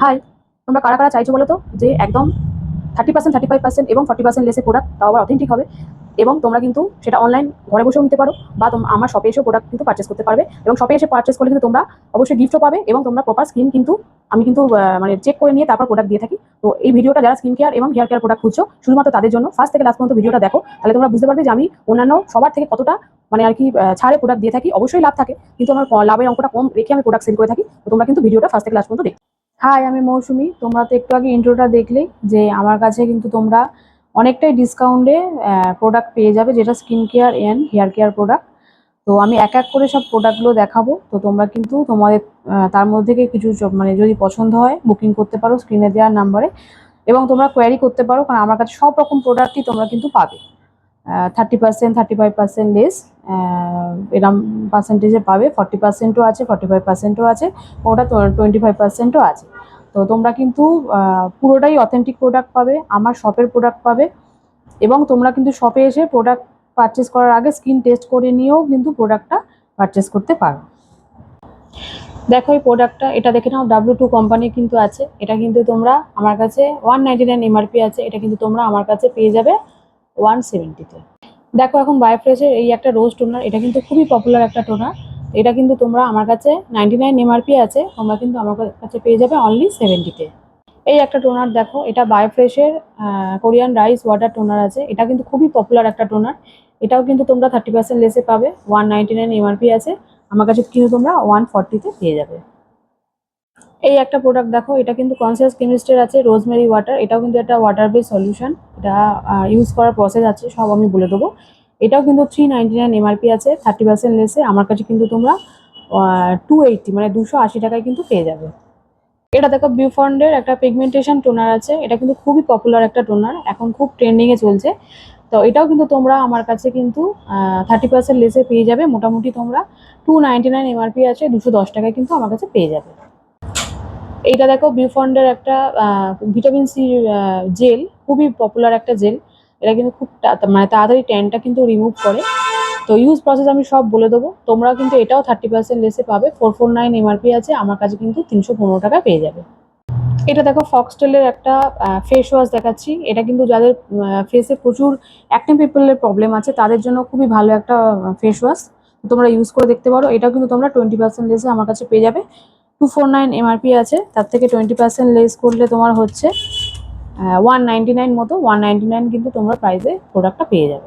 High, তোমরা কারা কারা চাইছো বলো তো যে একদম 30%, 35% এবং 40% লেসে প্রোডাক্ট, তাও আবার অথেন্টিক হবে। এবং তোমরা কিন্তু সেটা অনলাইন ঘরে বসেও নিতে পারো, বা আমার শপে এসেও প্রোডাক্ট কিন্তু পারচেস করতে পারবে। এবং শপে এসে পারচেস করলে কিন্তু তোমরা অবশ্যই গিফটও পাবে, এবং তোমরা প্রপার স্কিন কিন্তু আমি কিন্তু মানে চেক করে নিয়ে তারপর প্রোডাক্ট দিয়ে থাকি। তো এই ভিডিওটা যারা স্কিন কেয়ার এবং হেয়ার কেয়ার প্রোডাক্ট খুঁজছো শুধুমাত্র তাদের জন্য, ফার্স্ট থেকে লাস্ট পর্যন্ত ভিডিওটা দেখো, তাহলে তোমরা বুঝতে পারবে যে আমি অন্যান্য সবার থেকে কতটা মানে আর কি ছাড়ে প্রোডাক্ট দিয়ে থাকি। অবশ্যই লাভ থাকে, কিন্তু আমার লাভের অঙ্কটা কম রেখে আমি প্রোডাক্ট সেল করে থাকি। তো তোমরা কিন্তু ভিডিওটা ফার্স্ট থেকে লাস্ট পর্যন্ত দেখো। হাই, আমি মৌসুমি। তোমরা তো একটু আগে ইন্ট্রোটা দেখলেই যে আমার কাছে কিন্তু তোমরা অনেকটাই ডিসকাউন্টে প্রোডাক্ট পেয়ে যাবে, যেটা skin care and hair care product. তো আমি এক এক করে সব প্রোডাক্টগুলো দেখাবো। তো তোমরা কিন্তু তোমাদের তার মধ্যে থেকে কিছু মানে যদি পছন্দ হয় বুকিং করতে পারো স্ক্রিনে দেওয়ার নাম্বারে, এবং তোমরা কোয়ারি করতে পারো, কারণ আমার কাছে সব রকম প্রোডাক্টই তোমরা কিন্তু পাবে। 30%, 35% লেস এরম পার্সেন্টেজে পাবে। 40%ও আছে, 45%ও আছে, ওটা 25%ও আছে। তো তোমরা কিন্তু পুরোটাই অথেন্টিক প্রোডাক্ট পাবে, আমার শপের প্রোডাক্ট পাবে। এবং তোমরা কিন্তু শপে এসে প্রোডাক্ট পারচেস করার আগে স্কিন টেস্ট করে নিয়েও কিন্তু প্রোডাক্টটা পারচেস করতে পারো। দেখো এই প্রোডাক্টটা, এটা দেখে নাও, W2 কোম্পানি কিন্তু আছে। এটা কিন্তু তোমরা আমার কাছে 199 এমআরপি আছে, এটা কিন্তু তোমরা আমার কাছে পেয়ে যাবে 170-তে। দেখো এখন বায়োফ্রেশের এই একটা রোজ টোনার, এটা কিন্তু খুবই পপুলার একটা টোনার। এটা কিন্তু তোমরা আমার কাছে 99 এমআরপি আছে, তোমরা কিন্তু আমার কাছে পেয়ে যাবে অনলি 70-তে। এই একটা টোনার দেখো, এটা বায়োফ্রেশের কোরিয়ান রাইস ওয়াটার টোনার আছে। এটা কিন্তু খুবই পপুলার একটা টোনার। এটাও কিন্তু তোমরা 30% লেসে পাবে, 199 এমআরপি আছে, আমার কাছে কিন্তু তোমরা 140-তে পেয়ে যাবে। এই একটা প্রোডাক্ট দেখো, এটা কিন্তু কনসিয়াস কেমিস্টের আছে, রোজমেরি ওয়াটার। এটাও কিন্তু একটা ওয়াটার বেস সলিউশন। এটা ইউজ করার প্রসেস আছে, সব আমি বলে দেবো। এটাও কিন্তু 399 এমআরপি আছে, 30% লেসে আমার কাছে কিন্তু তোমরা 280 মানে 280 টাকায় কিন্তু পেয়ে যাবে। এটা দেখো বিউফন্ডের একটা পিগমেন্টেশন টোনার আছে। এটা কিন্তু খুবই পপুলার একটা টোনার, এখন খুব ট্রেন্ডিংয়ে চলছে। তো এটাও কিন্তু তোমরা আমার কাছে কিন্তু 30% লেসে পেয়ে যাবে। মোটামুটি তোমরা 299 এমআরপি আছে, 210 টাকায় কিন্তু আমার কাছে পেয়ে যাবে। এইটা দেখো বিউফন্ডের একটা ভিটামিন সি জেল, খুবই পপুলার একটা জেল। এটা কিন্তু খুব মানে তাড়াতাড়ি ট্যানটা কিন্তু রিমুভ করে। তো ইউজ প্রসেস আমি সব বলে দেবো। তোমরা কিন্তু এটাও 30% লেসে পাবে, 449 এমআরপি আছে, আমার কাছে কিন্তু 315 টাকায় পেয়ে যাবে। এটা দেখো ফক্সটেলের একটা ফেস ওয়াশ দেখাচ্ছি। এটা কিন্তু যাদের ফেসে প্রচুর অ্যাকনে পিপলের প্রবলেম আছে তাদের জন্য খুবই ভালো একটা ফেস ওয়াশ, তোমরা ইউজ করে দেখতে পারো। এটাও কিন্তু তোমরা 20% লেসে আমার কাছে পেয়ে যাবে। 249 এমআরপি আছে, তার থেকে 20% লেস করলে তোমার হচ্ছে 199 মতো। 199 কিন্তু তোমরা প্রাইসে প্রোডাক্টটা পেয়ে যাবে।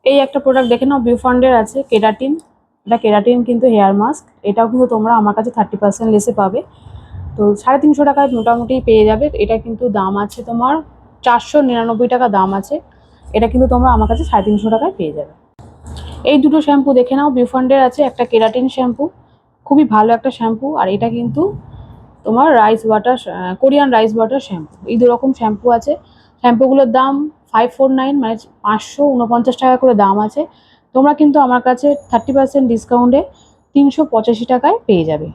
এই একটা প্রোডাক্ট দেখে নাও, বিউফন্ডের আছে কেরাটিন। এটা কেরাটিন কিন্তু হেয়ার মাস্ক। এটাও কিন্তু তোমরা আমার কাছে 30% লেসে পাবে। তো 350 টাকায় মোটামুটি পেয়ে যাবে। এটা কিন্তু দাম আছে তোমার 499 টাকা দাম আছে। এটা কিন্তু তোমরা আমার কাছে 350 টাকায় পেয়ে যাবে। এই দুটো শ্যাম্পু দেখে নাও, বিউফন্ডের আছে একটা কেরাটিন শ্যাম্পু, খুবই ভালো একটা শ্যাম্পু। আর এটা কিন্তু তোমার rice water, Korean rice water shampoo. এই দুরকম শ্যাম্পু আছে। শ্যাম্পুগুলোর দাম 549 মানে 549 টাকা করে দাম আছে। তোমরা কিন্তু আমার কাছে 30% ডিসকাউন্টে 385 টাকায় পেয়ে যাবে।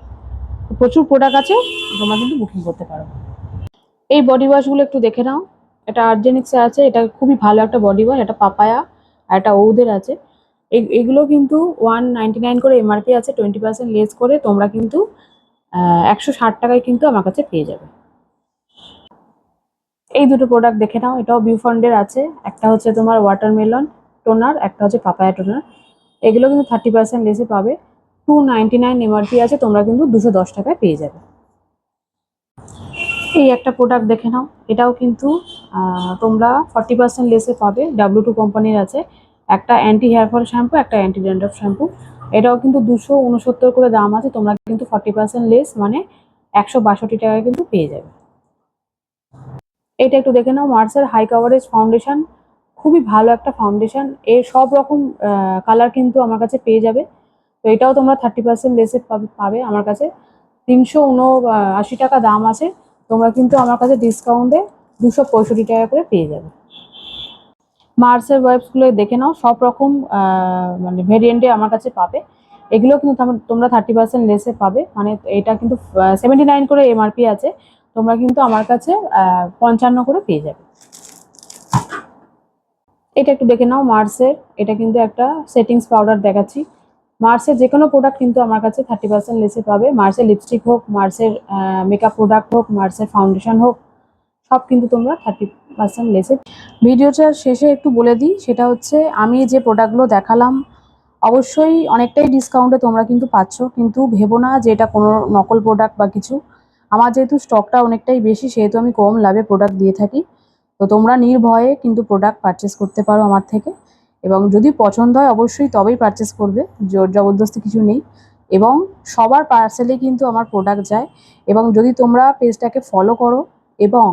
প্রচুর প্রোডাক্ট আছে, তোমরা কিন্তু বুকিং করতে পারো। এই বডি ওয়াশগুলো একটু দেখে নাও। এটা আর্জেনিক্সে আছে, এটা খুবই ভালো একটা বডি ওয়াশ। এটা পাপায়া আর এটা ওদের আছে। এগুলো কিন্তু 199 করে এমআরপি আছে, 20% লেস করে তোমরা কিন্তু 160 টাকায় কিন্তু আমার কাছে পেয়ে যাবে। এই দুটো প্রোডাক্ট দেখে নাও, এটাও বিউফন্ডের আছে। একটা হচ্ছে তোমার ওয়াটারমেলন টোনার, একটা হচ্ছে পাপায়া টোনার। এগুলো কিন্তু 30% লেসে পাবে, 299 এমআরপি আছে, তোমরা কিন্তু 210 টাকায় পেয়ে যাবে। এই একটা প্রোডাক্ট দেখে নাও, এটাও কিন্তু তোমরা 40% লেসে পাবে, W2 কোম্পানির আছে। একটা অ্যান্টি হেয়ার ফল শ্যাম্পু, একটা অ্যান্টি ড্যান্ড্রফ শ্যাম্পু। এটাও কিন্তু 269 করে দাম আছে, তোমরা কিন্তু 40% লেস মানে 162 টাকায় কিন্তু পেয়ে যাবে। এটা একটু দেখে নাও, মার্সের হাই কাভারেজ ফাউন্ডেশন, খুবই ভালো একটা ফাউন্ডেশন। এর সব রকম কালার কিন্তু আমার কাছে পেয়ে যাবে। তো এটাও তোমরা 30% লেসে পাবে আমার কাছে। 379 টাকা দাম আছে, তোমরা কিন্তু আমার কাছে ডিসকাউন্টে 265 টাকা করে পেয়ে যাবে। মার্সের ওয়েবসগুলো দেখে নাও, সব রকম মানে ভেরিয়েন্টে আমার কাছে পাবে। এগুলো কিন্তু তোমরা 30% লেসে পাবে, মানে এটা কিন্তু 79 করে এমআরপি আছে, তোমরা কিন্তু আমার কাছে 55 করে পেয়ে যাবে। এটা একটু দেখে নাও মার্সের, এটা কিন্তু একটা সেটিংস পাউডার দেখাচ্ছি। মার্সের যে কোনো প্রোডাক্ট কিন্তু আমার কাছে 30% লেসে পাবে। মার্সের লিপস্টিক হোক, মার্সের মেকআপ প্রোডাক্ট হোক, মার্সের ফাউন্ডেশন হোক, সব কিন্তু তোমরা 30% লেসে। ভিডিওটার শেষে একটু বলে দিই, সেটা হচ্ছে আমি যে প্রোডাক্টগুলো দেখালাম অবশ্যই অনেকটাই ডিসকাউন্টে তোমরা কিন্তু পাচ্ছ, কিন্তু ভেবো না যে এটা কোনো নকল প্রোডাক্ট বা কিছু। আমার যেহেতু স্টকটা অনেকটাই বেশি, সেহেতু আমি কম লাভে প্রোডাক্ট দিয়ে থাকি। তো তোমরা নির্ভয়ে কিন্তু প্রোডাক্ট পারচেস করতে পারো আমার থেকে, এবং যদি পছন্দ হয় অবশ্যই তবেই পারচেস করবে, জোর জবরদস্তি কিছু নেই। এবং সবার পার্সেলে কিন্তু আমার প্রোডাক্ট যায়। এবং যদি তোমরা পেজটাকে ফলো করো এবং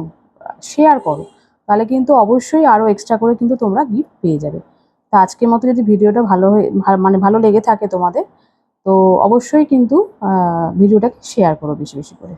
শেয়ার করো, তাহলে কিন্তু অবশ্যই আরও এক্সট্রা করে কিন্তু তোমরা গিফট পেয়ে যাবে। তা আজকের মতো যদি ভিডিওটা ভালো হয়ে মানে ভালো লেগে থাকে তোমাদের, তো অবশ্যই কিন্তু ভিডিওটাকে শেয়ার করো বেশি বেশি করে।